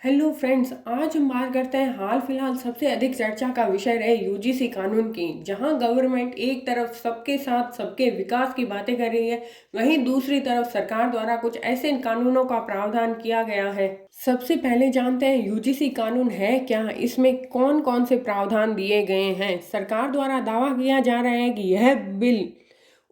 Hello friends, आज हम बात करते हैं हाल फिलहाल सबसे अधिक चर्चा का विषय रहे यूजीसी कानून की। जहां गवर्नमेंट एक तरफ सबके साथ सबके विकास की बातें कर रही है, वहीं दूसरी तरफ सरकार द्वारा कुछ ऐसे कानूनों का प्रावधान किया गया है। सबसे पहले जानते हैं यूजीसी कानून है क्या, इसमें कौन कौन से प्रावधान दिए गए हैं। सरकार द्वारा दावा किया जा रहा है कि यह बिल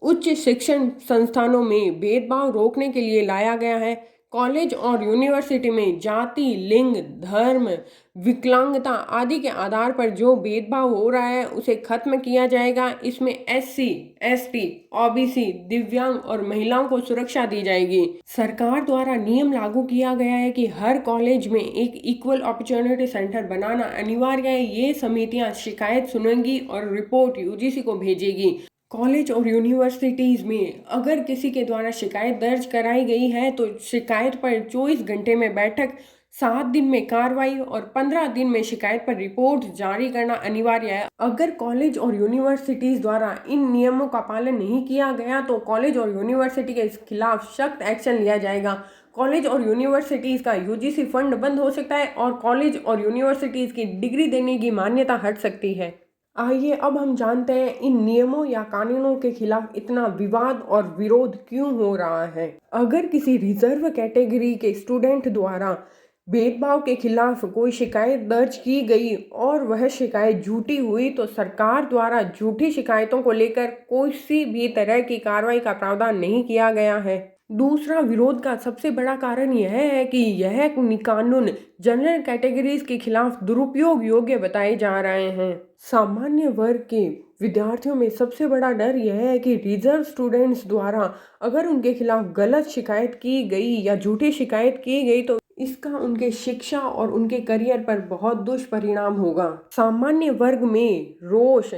उच्च शिक्षण संस्थानों में भेदभाव रोकने के लिए लाया गया है। कॉलेज और यूनिवर्सिटी में जाति, लिंग, धर्म, विकलांगता आदि के आधार पर जो भेदभाव हो रहा है उसे खत्म किया जाएगा। इसमें एससी, एसटी, ओबीसी, दिव्यांग और महिलाओं को सुरक्षा दी जाएगी। सरकार द्वारा नियम लागू किया गया है कि हर कॉलेज में एक इक्वल अपॉर्चुनिटी सेंटर बनाना अनिवार्य है। ये समितियां शिकायत सुनेंगी और रिपोर्ट यूजीसी को भेजेगी। कॉलेज और यूनिवर्सिटीज़ में अगर किसी के द्वारा शिकायत दर्ज कराई गई है तो शिकायत पर 24 घंटे में बैठक, 7 दिन में कार्रवाई और 15 दिन में शिकायत पर रिपोर्ट जारी करना अनिवार्य है। अगर कॉलेज और यूनिवर्सिटीज़ द्वारा इन नियमों का पालन नहीं किया गया तो कॉलेज और यूनिवर्सिटी के खिलाफ सख्त एक्शन लिया जाएगा। कॉलेज और यूनिवर्सिटीज़ का यूजीसी फंड बंद हो सकता है और कॉलेज और यूनिवर्सिटीज़ की डिग्री देने की मान्यता हट सकती है। आइए अब हम जानते हैं इन नियमों या कानूनों के खिलाफ इतना विवाद और विरोध क्यों हो रहा है। अगर किसी रिजर्व कैटेगरी के स्टूडेंट द्वारा भेदभाव के खिलाफ कोई शिकायत दर्ज की गई और वह शिकायत झूठी हुई तो सरकार द्वारा झूठी शिकायतों को लेकर किसी भी तरह की कार्रवाई का प्रावधान नहीं किया गया है। दूसरा विरोध का सबसे बड़ा कारण यह है कि यह कानून जनरल कैटेगरीज के खिलाफ दुरुपयोग योग्य बताए जा रहे हैं। सामान्य वर्ग के विद्यार्थियों में सबसे बड़ा डर यह है कि रिजर्व स्टूडेंट्स द्वारा अगर उनके खिलाफ गलत शिकायत की गई या झूठी शिकायत की गई तो इसका उनके शिक्षा और उनके करियर पर बहुत दुष्परिणाम होगा। सामान्य वर्ग में रोष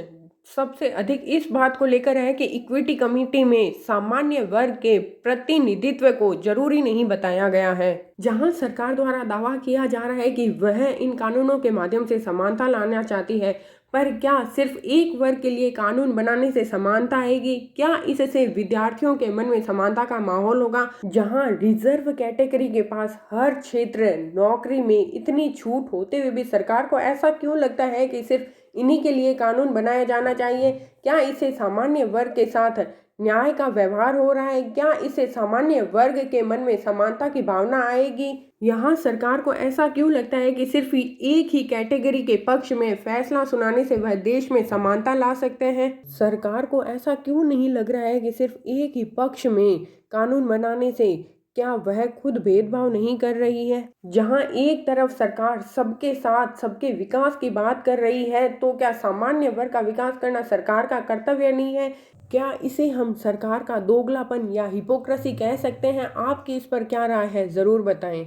सबसे अधिक इस बात को लेकर है कि इक्विटी कमेटी में सामान्य वर्ग के प्रतिनिधित्व को जरूरी नहीं बताया गया है। जहां सरकार द्वारा दावा किया जा रहा है कि वह इन कानूनों के माध्यम से समानता लाना चाहती है, पर क्या सिर्फ एक वर्ग के लिए कानून बनाने से समानता आएगी? क्या इससे विद्यार्थियों के मन में समानता का माहौल होगा? जहां रिजर्व कैटेगरी के पास हर क्षेत्र नौकरी में इतनी छूट होते हुए भी सरकार को ऐसा क्यों लगता है कि सिर्फ इन्हीं के लिए कानून बनाया जाना चाहिए? क्या इससे सामान्य वर्ग के साथ न्याय का व्यवहार हो रहा है? क्या इससे सामान्य वर्ग के मन में समानता की भावना आएगी? यहाँ सरकार को ऐसा क्यों लगता है कि सिर्फ एक ही कैटेगरी के पक्ष में फैसला सुनाने से वह देश में समानता ला सकते हैं? सरकार को ऐसा क्यों नहीं लग रहा है कि सिर्फ एक ही पक्ष में कानून बनाने से क्या वह खुद भेदभाव नहीं कर रही है? जहां एक तरफ सरकार सबके साथ सबके विकास की बात कर रही है तो क्या सामान्य वर्ग का विकास करना सरकार का कर्तव्य नहीं है? क्या इसे हम सरकार का दोगलापन या हिपोक्रेसी कह सकते हैं? आपकी इस पर क्या राय है, जरूर बताएं।